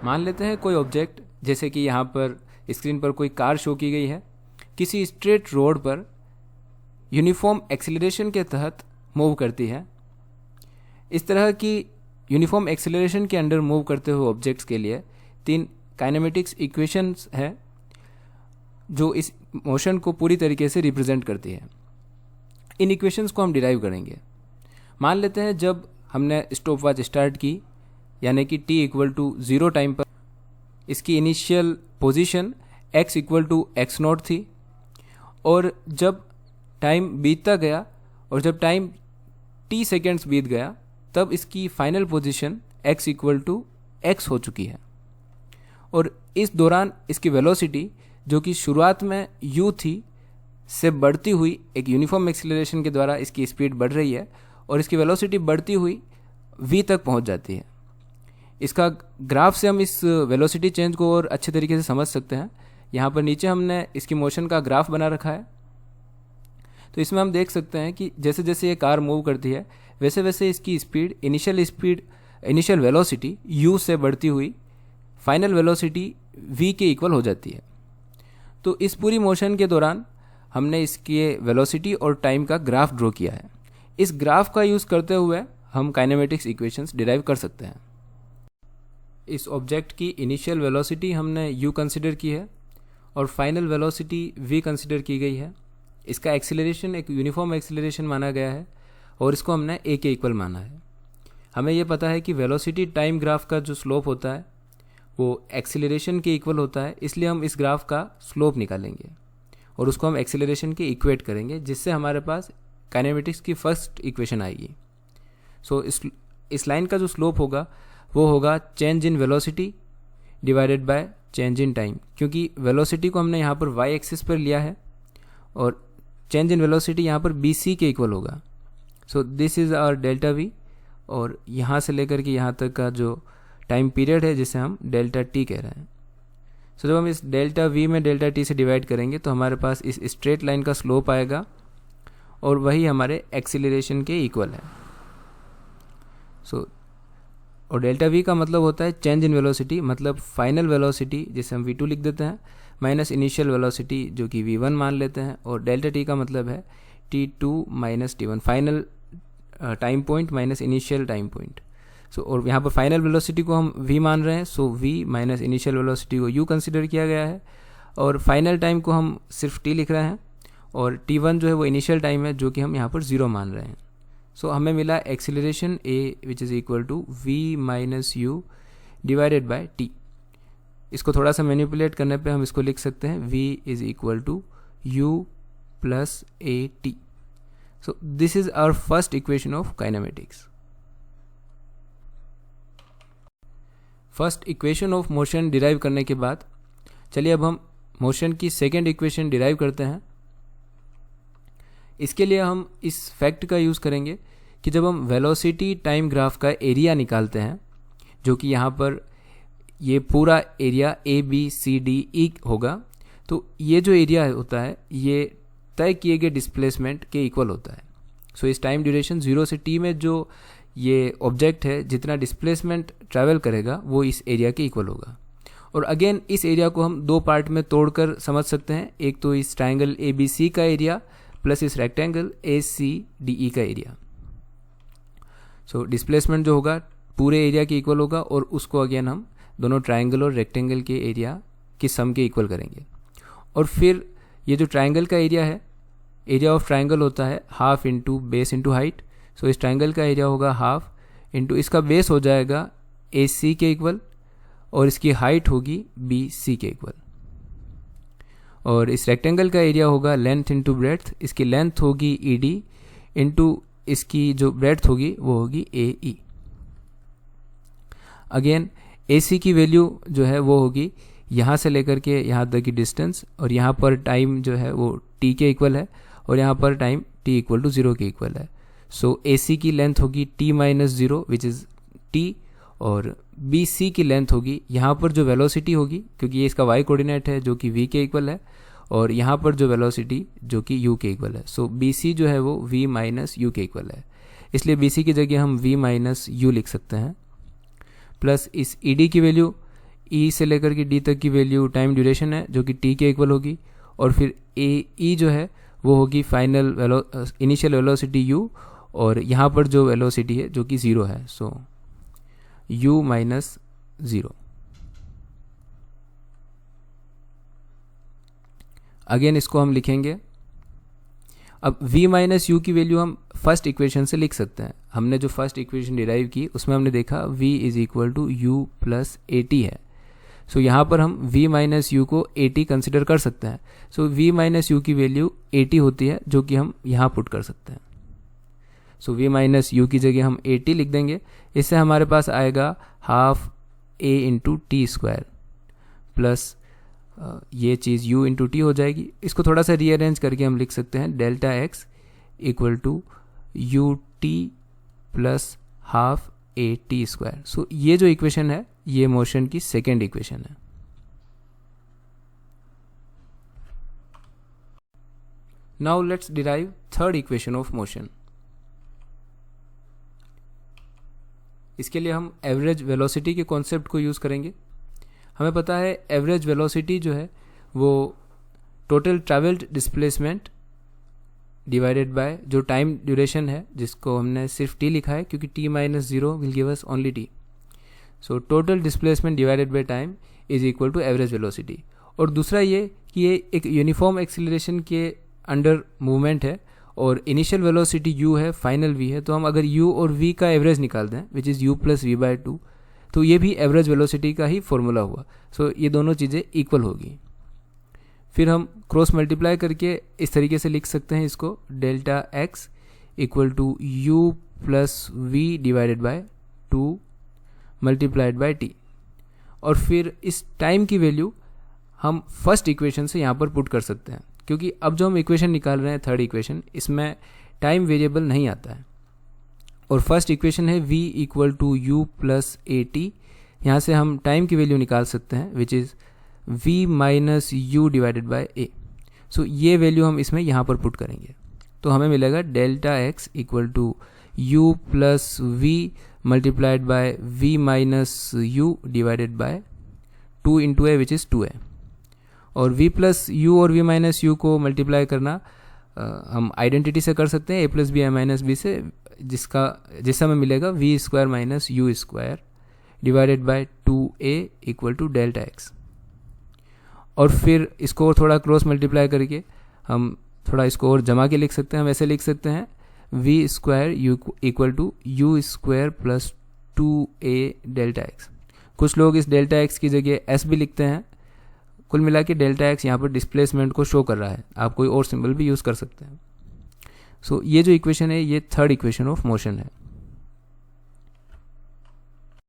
मान लेते हैं कोई ऑब्जेक्ट, जैसे कि यहाँ पर स्क्रीन पर कोई कार शो की गई है, किसी स्ट्रेट रोड पर यूनिफॉर्म एक्सीलरेशन के तहत मूव करती है। इस तरह की यूनिफॉर्म एक्सीलरेशन के अंडर मूव करते हुए ऑब्जेक्ट्स के लिए 3 काइनेमेटिक्स इक्वेशंस है जो इस मोशन को पूरी तरीके से रिप्रेजेंट करती है। इन इक्वेशंस को हम डिराइव करेंगे। मान लेते हैं जब हमने स्टॉप वॉच स्टार्ट की, यानी कि t=0 टाइम पर इसकी इनिशियल पोजीशन x=x0 थी, और जब टाइम बीतता गया और जब टाइम t सेकेंड्स बीत गया तब इसकी फाइनल पोजीशन x=x हो चुकी है। और इस दौरान इसकी वेलोसिटी जो कि शुरुआत में u थी से बढ़ती हुई एक यूनिफॉर्म एक्सीलरेशन के द्वारा इसकी स्पीड बढ़ रही है और इसकी वेलोसिटी बढ़ती हुई v तक पहुंच जाती है। इसका ग्राफ से हम इस वेलोसिटी चेंज को और अच्छे तरीके से समझ सकते हैं। यहाँ पर नीचे हमने इसकी मोशन का ग्राफ बना रखा है। तो इसमें हम देख सकते हैं कि जैसे जैसे ये कार मूव करती है वैसे वैसे इसकी इनिशियल वेलोसिटी u से बढ़ती हुई फाइनल वेलोसिटी v के इक्वल हो जाती है। तो इस पूरी मोशन के दौरान हमने इसकी वेलोसिटी और टाइम का ग्राफ ड्रॉ किया है। इस ग्राफ का यूज़ करते हुए हम काइनेमेटिक्स इक्वेशंस डिराइव कर सकते हैं। इस ऑब्जेक्ट की इनिशियल वेलोसिटी हमने u कंसिडर की है और फाइनल वेलोसिटी v कंसिडर की गई है। इसका एक्सीलरेशन एक यूनिफॉर्म एक्सीलरेशन माना गया है और इसको हमने a के इक्वल माना है। हमें यह पता है कि वेलोसिटी टाइम ग्राफ का जो स्लोप होता है वो एक्सीलरेशन के इक्वल होता है, इसलिए हम इस ग्राफ का स्लोप निकालेंगे और उसको हम एक्सीलरेशन के इक्वेट करेंगे, जिससे हमारे पास काइनेमेटिक्स की फर्स्ट इक्वेशन आएगी। सो इस लाइन का जो स्लोप होगा वो होगा change in velocity divided by change in time, क्योंकि वेलोसिटी को हमने यहाँ पर y एक्सिस पर लिया है और चेंज इन वेलोसिटी यहाँ पर bc के इक्वल होगा। So this is our delta v, और यहाँ से लेकर के यहाँ तक का जो टाइम पीरियड है जिसे हम डेल्टा t कह रहे हैं। सो जब हम इस डेल्टा v में डेल्टा t से डिवाइड करेंगे तो हमारे पास इस स्ट्रेट लाइन का स्लोप आएगा और वही हमारे एक्सीलरेशन के इक्वल है। सो और डेल्टा v का मतलब होता है चेंज इन वेलोसिटी, मतलब फाइनल वेलोसिटी जिसे हम v2 लिख देते हैं माइनस इनिशियल वेलोसिटी जो कि v1 मान लेते हैं, और डेल्टा t का मतलब है t2 minus t1, final time point minus initial time point. So और यहाँ पर फाइनल वेलोसिटी को हम v मान रहे हैं, सो v माइनस इनिशियल वेलोसिटी को u कंसिडर किया गया है और फाइनल टाइम को हम सिर्फ t लिख रहे हैं और t1 जो है वो इनिशियल टाइम है जो कि हम यहाँ पर 0 मान रहे हैं। सो हमें मिला acceleration a which is equal to v minus u divided by t। इसको थोड़ा सा मैनिपुलेट करने पे हम इसको लिख सकते हैं v is equal to u plus a t। So this is our first equation of kinematics. First equation of motion derive करने के बाद चलिए अब हम मोशन की सेकेंड इक्वेशन डिराइव करते हैं। इसके लिए हम इस फैक्ट का यूज़ करेंगे कि जब हम वेलोसिटी टाइम ग्राफ का एरिया निकालते हैं, जो कि यहाँ पर ये पूरा एरिया ABCDE होगा, तो ये जो एरिया होता है ये तय किए गए डिस्प्लेसमेंट के इक्वल होता है। सो इस टाइम ड्यूरेशन 0 से t में जो ये ऑब्जेक्ट है जितना डिस्प्लेसमेंट ट्रैवल करेगा वो इस एरिया के इक्वल होगा। और अगेन इस एरिया को हम 2 पार्ट में तोड़कर समझ सकते हैं, एक तो इस ट्राइंगल ABC का एरिया प्लस इस रेक्टेंगल ACDE का एरिया। सो डिस्प्लेसमेंट जो होगा पूरे एरिया के इक्वल होगा और उसको अगेन हम दोनों ट्राइंगल और रेक्टेंगल के एरिया की सम के इक्वल करेंगे। और फिर ये जो ट्राइंगल का एरिया है, एरिया ऑफ ट्राइंगल होता है half into base into height. So इस ट्राइंगल का एरिया होगा हाफ इंटू इसका बेस हो जाएगा AC के इक्वल और इसकी हाइट होगी BC के इक्वल। और इस रेक्टेंगल का एरिया होगा लेंथ इंटू ब्रेड्थ, इसकी लेंथ होगी ED इंटू इसकी जो ब्रेड्थ होगी वो होगी AE। अगेन AC की वैल्यू जो है वो होगी यहाँ से लेकर के यहाँ तक की डिस्टेंस, और यहाँ पर टाइम जो है वो t के इक्वल है और यहाँ पर टाइम t इक्वल टू 0 के इक्वल है। सो AC की लेंथ होगी t minus 0 which is t, और BC की लेंथ होगी यहाँ पर जो वेलोसिटी होगी, क्योंकि ये इसका y कोऑर्डिनेट है जो कि v के इक्वल है, और यहाँ पर जो वेलोसिटी जो कि u के इक्वल है। सो BC जो है वो v माइनस u के इक्वल है, इसलिए BC की जगह हम v माइनस u लिख सकते हैं। प्लस इस ED की वैल्यू ई से लेकर के डी तक की वैल्यू टाइम ड्यूरेशन है जो कि टी के इक्वल होगी, और फिर ई जो है वो होगी फाइनल इनिशियल वेलोसिटी यू, और यहाँ पर जो वेलोसिटी है जो कि 0 है, सो u माइनस 0। अगेन इसको हम लिखेंगे। अब v माइनस यू की वैल्यू हम फर्स्ट इक्वेशन से लिख सकते हैं। हमने जो फर्स्ट इक्वेशन डिराइव की उसमें हमने देखा v is equal to you plus A T है। सो यहाँ पर हम v माइनस यू को ए टी कंसिडर कर सकते हैं। सो v माइनस यू की वैल्यू ए टी होती है जो कि हम यहाँ पुट कर सकते हैं। सो v माइनस यू की जगह हम ए टी लिख देंगे। इससे हमारे पास आएगा half a into T square plus ये चीज़ u इंटू टी हो जाएगी। इसको थोड़ा सा रीअरेंज करके हम लिख सकते हैं delta x equal to u t plus half a t square. So ये जो इक्वेशन है ये मोशन की सेकेंड इक्वेशन है। Now let's derive third equation of motion. इसके लिए हम एवरेज वेलोसिटी के कॉन्सेप्ट को यूज़ करेंगे। हमें पता है एवरेज वेलोसिटी जो है वो total travelled displacement divided by जो टाइम ड्यूरेशन है जिसको हमने सिर्फ टी लिखा है क्योंकि t minus 0 will give us only T. So total displacement divided by time is equal to average velocity. और दूसरा ये कि ये एक यूनिफॉर्म एक्सीलरेशन के अंडर मूवमेंट है और इनिशियल वेलोसिटी u है, फाइनल v है। तो हम अगर u और v का एवरेज निकाल दें which is u plus V by 2, तो ये भी एवरेज वेलोसिटी का ही फॉर्मूला हुआ। सो ये दोनों चीज़ें इक्वल होगी। फिर हम क्रॉस मल्टीप्लाई करके इस तरीके से लिख सकते हैं इसको, delta x equal to you plus V divided by 2 multiplied by T. और फिर इस टाइम की वैल्यू हम फर्स्ट इक्वेशन से यहाँ पर पुट कर सकते हैं क्योंकि अब जो हम इक्वेशन निकाल रहे हैं थर्ड इक्वेशन, इसमें टाइम वेरिएबल नहीं आता है। और फर्स्ट इक्वेशन है v equal to you plus A t. यहाँ से हम टाइम की वैल्यू निकाल सकते हैं which is v minus you divided by a. So ये वैल्यू हम इसमें यहाँ पर पुट करेंगे तो हमें मिलेगा delta x equal to you plus V multiplied by v minus you divided by 2 into A which is 2a। और v प्लस यू और v माइनस यू को मल्टीप्लाई करना हम आइडेंटिटी से कर सकते हैं a plus B I minus B से, जिससे हमें मिलेगा v square minus U square divided by 2a equal to delta x। और फिर इसको थोड़ा क्रॉस मल्टीप्लाई करके हम थोड़ा इसको और जमा के लिख सकते हैं। हम ऐसे लिख सकते हैं v square U equal to U square plus 2a delta x। कुछ लोग इस डेल्टा x की जगह s भी लिखते हैं। कुल मिला के डेल्टा x यहाँ पर डिस्प्लेसमेंट को शो कर रहा है। आप कोई और सिंबल भी यूज़ कर सकते हैं। सो ये जो इक्वेशन है ये थर्ड इक्वेशन ऑफ मोशन है।